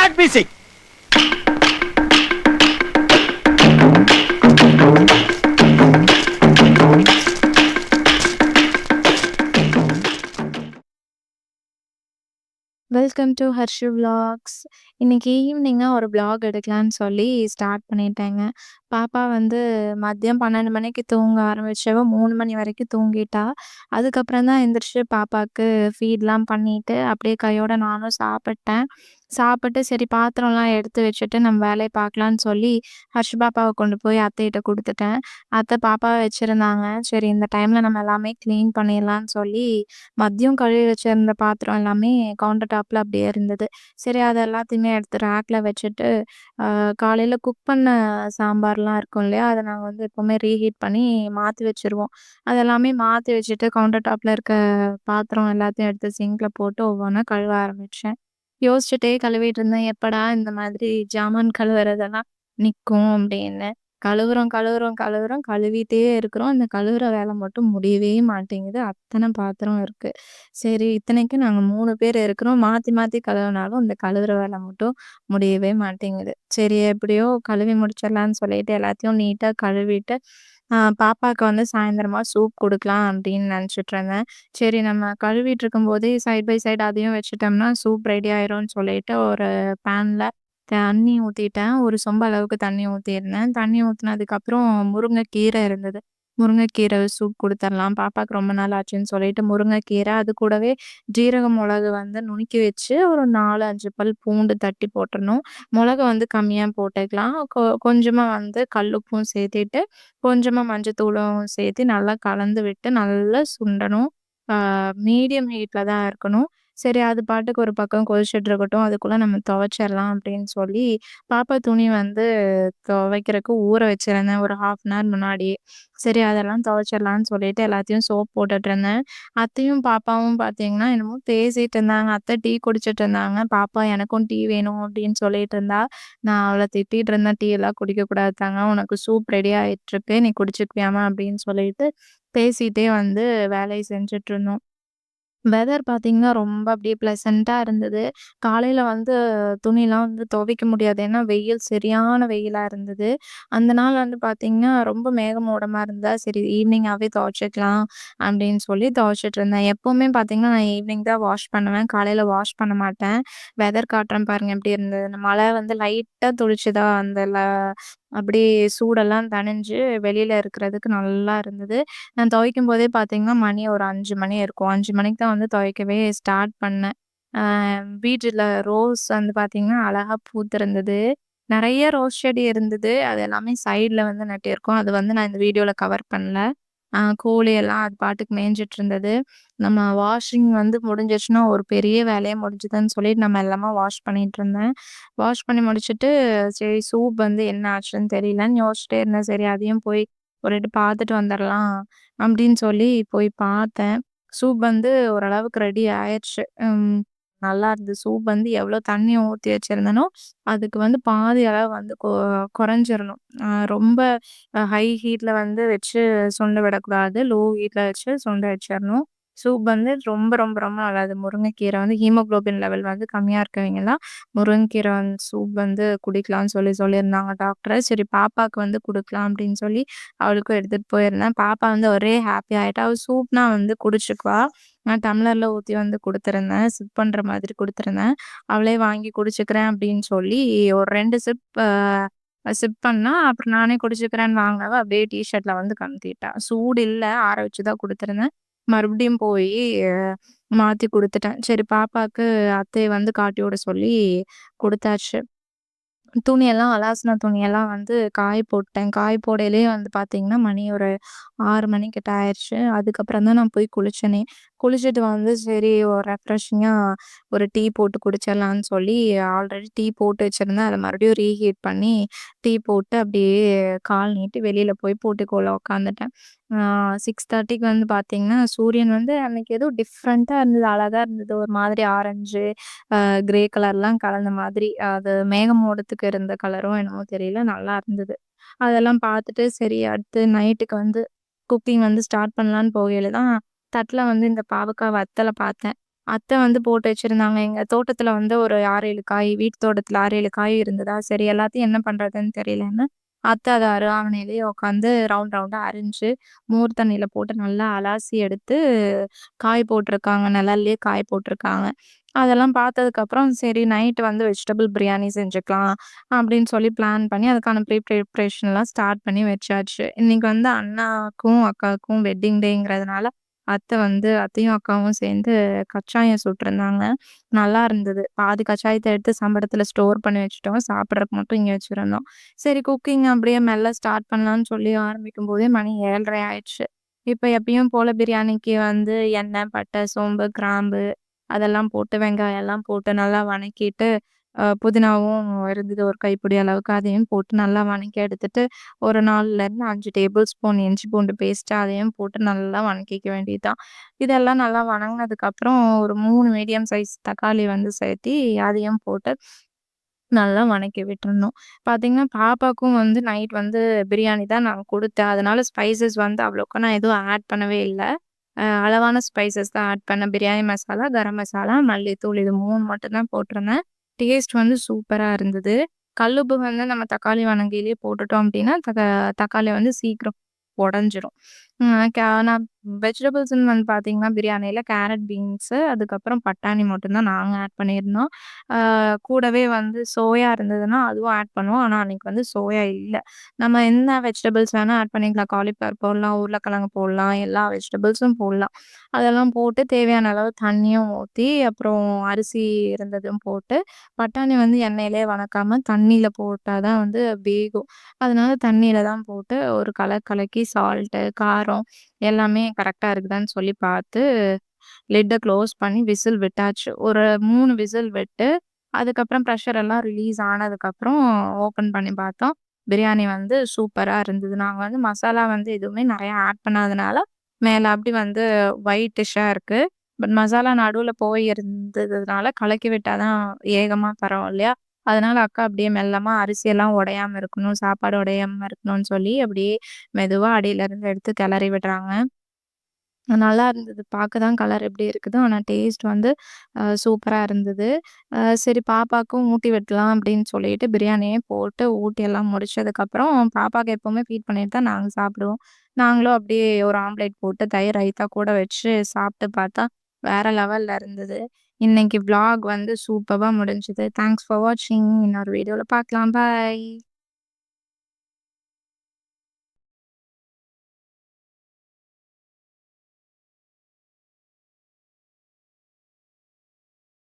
Start music. Welcome to Harshu vlogs. இன்னைக்கு ஈவினிங்கா ஒரு vlog எடுக்கலான்னு சொல்லி ஸ்டார்ட் பண்ணிட்டேங்க. பாப்பா வந்து மதியம் 12 மணிக்கு தூங்க ஆரம்பிச்சவ 3 மணி வரைக்கும் தூங்கிட்டா. அதுக்கப்புறம் தான் எந்திரிச்சு பாப்பாக்கு ஃபீட்லாம் பண்ணிட்டு, அப்படியே கையோட நானும் சாப்பிட்டேன். சாப்பிட்டு சரி பாத்திரம்லாம் எடுத்து வச்சுட்டு நம்ம வேலைய பார்க்கலான்னு சொல்லி, ஹர்ஷ் பாப்பாவ கொண்டு போய் அத்தைகிட்ட குடுத்துட்டேன். அத்தை பாப்பாவ வச்சிருந்தாங்க. சரி இந்த டைம்ல நம்ம எல்லாமே கிளீன் பண்ணிடலான்னு சொல்லி, மதியம் கழுவி வச்சிருந்த பாத்திரம் எல்லாமே கவுண்டர் டாப்ல அப்படியே இருந்தது. சரி அது எல்லாத்தையுமே எடுத்து ரேக்ல வச்சுட்டு, காலையில குக் பண்ண சாம்பார்லாம் இருக்கும் இல்லையா? அத நாங்க வந்து எப்பவுமே ரீஹீட் பண்ணி மாத்தி வச்சுருவோம். அதெல்லாமே மாத்தி வச்சுட்டு கவுண்டர் டாப்ல இருக்க பாத்திரம் எல்லாத்தையும் எடுத்து சிங்க்ல போட்டு ஒவ்வொன்னா கழுவ ஆரம்பிச்சேன். யோசிச்சுட்டே கழுவிட்டு இருந்தேன். எப்படா இந்த மாதிரி ஜாமான் கழுவுறதெல்லாம் நிக்கும் அப்படின்னு. கழுவுறோம், கழுவுறோம், கழுவுறோம், கழுவிட்டே இருக்கிறோம். அந்த கழுவுற வேலை மட்டும் முடியவே மாட்டேங்குது. அத்தன பாத்திரம் இருக்கு. சரி இத்தனைக்கும் நாங்க 3 பேர் இருக்கிறோம். மாத்தி மாத்தி கழுவுனாலும் இந்த கழுவுற வேலை மட்டும் முடியவே மாட்டேங்குது. சரி எப்படியோ கழுவி முடிச்சிடலான்னு சொல்லிட்டு எல்லாத்தையும் நீட்டா கழுவிட்டு, பாப்பாக்கு வந்து சாயந்தரமா சூப் குடுக்கலாம் அப்படின்னு நினச்சுட்டு இருந்தேன். சரி நம்ம கழுவிட்டு இருக்கும்போதே சைட் பை சைடு அதையும் வச்சுட்டோம்னா சூப் ரெடி ஆயிரும்னு சொல்லிட்டு ஒரு பேன்ல தண்ணி ஊத்திட்டேன். ஒரு சொம்பு அளவுக்கு தண்ணி ஊத்தியிருந்தேன். தண்ணி ஊத்துனதுக்கப்புறம் முருங்கைக்கீரை இருந்தது. முருங்கைக்கீரை சூப் குடுத்துரலாம். பாப்பாக்கு ரொம்ப நாள் ஆச்சுன்னு சொல்லிட்டு முருங்கைக்கீரை, அது கூடவே ஜீரக மிளகு வந்து நுணுக்கி வச்சு ஒரு 4, 5 பல் பூண்டு தட்டி போட்டுறணும். மிளகு வந்து கம்மியா போட்டுக்கலாம். கொஞ்சமா வந்து கல்லுப்பும் சேர்த்துட்டு, கொஞ்சமா மஞ்சத்தூளும் சேர்த்து நல்லா கலந்து விட்டு நல்லா சுண்டணும். ஆ மீடியம் ஹீட்ல தான் இருக்கணும். சரி அது பாட்டுக்கு ஒரு பக்கம் கொதிச்சுட்டு இருக்கட்டும். அதுக்குள்ள நம்ம துவைச்சிடலாம் அப்படின்னு சொல்லி, பாப்பா துணி வந்து துவைக்கிறக்கு ஊற வச்சிருந்தேன் ஒரு 1/2 அன் ஹவர் முன்னாடியே. சரி அதெல்லாம் துவைச்சிடலான்னு சொல்லிட்டு எல்லாத்தையும் சோப் போட்டுட்டுருந்தேன். அத்தையும் பாப்பாவும் பார்த்தீங்கன்னா, என்னமோ பேசிட்டு இருந்தாங்க. அத்தை டீ குடிச்சிட்டு இருந்தாங்க. பாப்பா எனக்கும் டீ வேணும் அப்படின்னு சொல்லிட்டு இருந்தா. நான் அவள திட்டிட்டு இருந்தேன். "டீ எல்லாம் குடிக்கக்கூடாது தங்கம். உனக்கு சூப் ரெடி ஆயிட்டுருக்கு. நீ குடிச்சுக்குவியாம்மா?" அப்படின்னு சொல்லிட்டு பேசிட்டே வந்து வேலைய செஞ்சுட்டுருந்தோம். வெதர் பார்த்தீங்கன்னா, ரொம்ப அப்படியே ப்ளசன்ட்டா இருந்தது. காலையில வந்து துணிலாம் வந்து துவைக்க முடியாது. ஏன்னா, வெயில் சரியான வெயிலா இருந்தது. அந்த நாள் வந்து பார்த்தீங்கன்னா, ரொம்ப மேகமூட்டமா இருந்தா, சரி ஈவினிங்காவே துவைச்சுக்கலாம் அப்படின்னு சொல்லி துவைச்சுட்ருந்தேன். எப்பவுமே பார்த்தீங்கன்னா, நான் ஈவினிங் தான் வாஷ் பண்ணுவேன். காலையில வாஷ் பண்ண மாட்டேன். வெதர் காட்டுறேன் பாருங்க எப்படி இருந்ததுன்னு. மழை வந்து லைட்டா துளிச்சுதா அந்த அப்படியே சூடெல்லாம் தணிஞ்சு வெளியில இருக்கிறதுக்கு நல்லா இருந்தது. நான் துவைக்கும்போதே பார்த்தீங்கன்னா, மணி ஒரு 5 மணி இருக்கும். 5 மணிக்கு தான் வந்து துவைக்கவே ஸ்டார்ட் பண்ணேன். அ வீட்ல ரோஸ் வந்து பார்த்தீங்கன்னா, அழகா பூத்திருந்தது. நெறைய ரோஸ் செடி இருந்தது. அது எல்லாமே சைட்ல வந்து நட்டிருக்கோம். அது வந்து நான் இந்த வீடியோல கவர் பண்ணல. கோழி எல்லாம் அது பாட்டுக்கு மேய்ஞ்சுட்டு இருந்தது. நம்ம வாஷிங் வந்து முடிஞ்சிருச்சுன்னா, ஒரு பெரிய வேலையே முடிஞ்சுதுன்னு சொல்லிட்டு நம்ம எல்லாமே வாஷ் பண்ணிட்டுருந்தேன். வாஷ் பண்ணி முடிச்சுட்டு, சரி சூப் வந்து என்ன ஆச்சுன்னு தெரியலன்னு யோசிச்சுட்டே இருந்தேன். சரி அதையும் போய் ஒரு எட்டு பார்த்துட்டு வந்துரலாம் அப்படின்னு சொல்லி போய் பார்த்தேன். சூப் வந்து ஓரளவுக்கு ரெடி ஆயிருச்சு. நல்லா இருந்தது. சூப் வந்து எவ்வளோ தண்ணி ஊத்தி வச்சிருந்தேனோ, அதுக்கு வந்து பாதி அளவு வந்து கொறைஞ்சிரணும். ரொம்ப ஹை ஹீட்ல வந்து வச்சு சுண்ட விடக்கூடாது. லோ ஹீட்ல வச்சு சுண்ட வச்சிரணும். சூப் வந்து ரொம்ப ரொம்ப ரொம்ப நல்லது. முருங்கைக்கீரை வந்து ஹீமோகுளோபின் லெவல் வந்து கம்மியா இருக்கவைங்கலாம் முருங்கக்கீரை வந்து சூப் வந்து குடிக்கலான்னு சொல்லியிருந்தாங்க டாக்டர். சரி பாப்பாக்கு வந்து குடுக்கலாம் அப்படின்னு சொல்லி அவளுக்கும் எடுத்துட்டு போயிருந்தேன். பாப்பா வந்து ஒரே ஹாப்பி ஆயிட்டா. அவ சூப்னா வந்து குடிச்சுக்குவா. நான் டம்ளர்ல ஊத்தி வந்து குடுத்துருந்தேன். சிப் பண்ற மாதிரி குடுத்துருந்தேன். அவளே வாங்கி குடிச்சுக்கிறேன் அப்படின்னு சொல்லி ஒரு 2 சிப் பண்ணா, அப்புறம் நானே குடிச்சுக்கிறேன்னு வாங்குனவ அப்படியே டீ ஷர்ட்ல வந்து கமுத்திட்டா. சூடு இல்ல. ஆற வச்சு தான் குடுத்துருந்தேன். மறுபடியும் போயி மாத்தி குடுத்துட்டேன். சரி பாப்பாக்கு அத்தைய வந்து காட்டி விட சொல்லி குடுத்தாச்சு. துணியெல்லாம் அலாசின துணியெல்லாம் வந்து காய போட்டேன். காய போடையிலயே வந்து பார்த்தீங்கன்னா, மணி ஒரு 6 மணி கிட்ட ஆயிருச்சு. அதுக்கப்புறம் தான் நான் போய் குளிச்சேனே. குளிச்சுட்டு வந்து சரி ஒரு ரெஃப்ரெஷிங்கா ஒரு டீ போட்டு குடிச்சிடலான்னு சொல்லி ஆல்ரெடி டீ போட்டு வச்சிருந்தேன். அத மறுபடியும் ரீஹீட் பண்ணி டீ போட்டு அப்படியே கால் நீட்டி வெளியில போய் போர்டிகோல உட்காந்துட்டேன். 6:30க்கு வந்து பார்த்தீங்கன்னா, சூரியன் வந்து அன்னைக்கு ஏதோ டிஃப்ரெண்ட்டா இருந்தது. அழகா இருந்தது. ஒரு மாதிரி ஆரஞ்சு, கிரே கலர்லாம் கலந்த மாதிரி. அது மேகமூட்டத்துக்கு இருந்த கலரோ என்னமோ தெரியல. நல்லா இருந்தது. அதெல்லாம் பார்த்துட்டு சரி அடுத்து நைட்டுக்கு வந்து குக்கிங் வந்து ஸ்டார்ட் பண்ணலான்னு போகையில தான் தட்ல வந்து இந்த பாவக்கா வத்தல பார்த்தேன். அத்தை வந்து போட்டு வச்சிருந்தாங்க. எங்க தோட்டத்துல வந்து ஒரு 6, 7 காய், வீட்டு தோட்டத்துல 6, 7 காய் இருந்ததா, சரி எல்லாத்தையும் என்ன பண்றதுன்னு தெரியலன்னு, அத்தை அத அருவாமனையிலேயே உட்காந்து ரவுண்ட் ரவுண்டா அரிஞ்சு, மோர் தண்ணீல போட்டு நல்லா அலாசி எடுத்து, காய் போட்டுருக்காங்க. நிழல்லயே காய போட்டுருக்காங்க. அதெல்லாம் பார்த்ததுக்கப்புறம், சரி நைட் வந்து வெஜிடபிள் பிரியாணி செஞ்சுக்கலாம், அப்படின்னு சொல்லி பிளான் பண்ணி, அதுக்கான ப்ரிப்பரேஷன்லாம் ஸ்டார்ட் பண்ணி வச்சாச்சு. இன்னைக்கு வந்து அண்ணாக்கும், அக்காவுக்கும் வெட்டிங் டேங்கிறதுனால, அத்தையும் அக்காவும் சேர்ந்து கச்சாயம் சுட்டுருந்தாங்க. நல்லா இருந்தது. பாதி கச்சாயத்த எடுத்து சம்படத்துல ஸ்டோர் பண்ணி வச்சுட்டோம். சாப்பிடுறதுக்கு மட்டும் இங்க வச்சிருந்தோம். சரி குக்கிங் அப்படியே மெல்ல ஸ்டார்ட் பண்ணலான்னு சொல்லி ஆரம்பிக்கும்போதே மணி 7:30 ஆயிடுச்சு. இப்ப எப்பயும் போல பிரியாணிக்கு வந்து எண்ணெய், பட்டை, சோம்பு, கிராம்பு அதெல்லாம் போட்டு வெங்காயம்லாம் போட்டு நல்லா வணக்கிட்டு, புதினாவும் இருந்தது ஒரு கைப்பிடி அளவுக்கு. அதையும் போட்டு நல்லா வணக்கி எடுத்துட்டு, ஒரு 4லருந்து 5 டேபிள் ஸ்பூன் இஞ்சி பூண்டு பேஸ்ட் அதையும் போட்டு நல்லா வணக்கிக்க வேண்டியது தான். இதெல்லாம் நல்லா வணங்குனதுக்கப்புறம் ஒரு 3 மீடியம் சைஸ் தக்காளி வந்து சேர்த்தி, அதையும் போட்டு நல்லா வணக்கி விட்டுறணும். பார்த்தீங்கன்னா, பாப்பாக்கும் வந்து நைட் வந்து பிரியாணி தான் நான் குடுத்தேன். அதனால ஸ்பைசஸ் வந்து அவ்வளோக்கா நான் எதுவும் ஆட் பண்ணவே இல்ல. அளவான ஸ்பைசஸ் தான் ஆட் பண்ணேன். பிரியாணி மசாலா, கரம் மசாலா, மல்லித்தூள் இது 3 மட்டும் தான் போட்டிருந்தேன். டேஸ்ட் வந்து சூப்பரா இருந்தது. கல்லுப்பு வந்து நம்ம தக்காளி வணங்கிலேயே போட்டுட்டோம் அப்டின்னா, தக்காளி வந்து சீக்கிரம் உடைஞ்சிரும். நான் வெஜிடபிள்ஸ்ன்னு வந்து பார்த்தீங்கன்னா, பிரியாணில கேரட், பீன்ஸு அதுக்கப்புறம் பட்டாணி மட்டும் தான் நாங்க ஆட் பண்ணியிருந்தோம். கூடவே வந்து சோயா இருந்ததுன்னா, அதுவும் ஆட் பண்ணுவோம். ஆனா, அன்னைக்கு வந்து சோயா இல்ல. நம்ம என்ன வெஜிடபிள்ஸ் வேணா ஆட் பண்ணிக்கலாம். காலிஃப்ளவர் போடலாம், உருளைக்கிழங்கு போடலாம், எல்லா வெஜிடபிள்ஸும் போடலாம். அதெல்லாம் போட்டு தேவையான அளவு தண்ணியும் ஊத்தி, அப்புறம் அரிசி இருந்ததும் போட்டு, பட்டாணி வந்து எண்ணெயிலேயே வணக்காம தண்ணீல போட்டா தான் வந்து வேகும். அதனால தண்ணீல தான் போட்டு ஒரு கலக்கி சால்ட்டு, காரம் எல்லாமே கரெக்ட்டா இருக்குதான்னு சொல்லி பார்த்து, லிட்ட க்ளோஸ் பண்ணி விசில் விட்டாச்சு. ஒரு 3 விசில் விட்டு, அதுக்கப்புறம் ப்ரெஷர் எல்லாம் ரிலீஸ் ஆனதுக்கப்புறம் ஓப்பன் பண்ணி பார்த்தோம். பிரியாணி வந்து சூப்பரா இருந்தது. நாங்க வந்து மசாலா வந்து எதுவுமே நெறையா ஆட் பண்ணாதனால, மேல அப்படி வந்து ஒயிட்டிஷ்ஷா இருக்கு. பட் மசாலா நடுவுல போய் இருந்ததுனால கலக்கி விட்டா தான் ஏகமா பரவும் இல்லையா? அதனால அக்கா அப்படியே மெல்லமா அரிசியெல்லாம் உடையாம இருக்கணும், சாப்பாடு உடையாம இருக்கணும்னு சொல்லி, அப்படியே மெதுவா அடியிலருந்து எடுத்து கிளறி விடுறாங்க. நல்லா இருந்தது. பாக்க தான் கலர் எப்படி இருக்குது. ஆனா டேஸ்ட் வந்து சூப்பரா இருந்தது. சரி பாப்பாக்கும் ஊட்டி விடலாம் அப்படின்னு சொல்லிட்டு பிரியாணியே போட்டு ஊட்டி எல்லாம் முடிச்சதுக்கப்புறம், பாப்பாக்கு எப்பவுமே ஃபீட் பண்ணிட்டு தான் நாங்க சாப்பிடுவோம். நாங்களும் அப்படியே ஒரு ஆம்லேட் போட்டு தயிர் ரைத்தா கூட வச்சு சாப்பிட்டு பார்த்தா, வேற லெவல்ல இருந்தது. இன்னைக்கு விளாக் வந்து சூப்பர்பா முடிஞ்சுது. தேங்க்ஸ் ஃபார் வாட்சிங். இன்னொரு வீடியோல பார்க்கலாம். பாய்.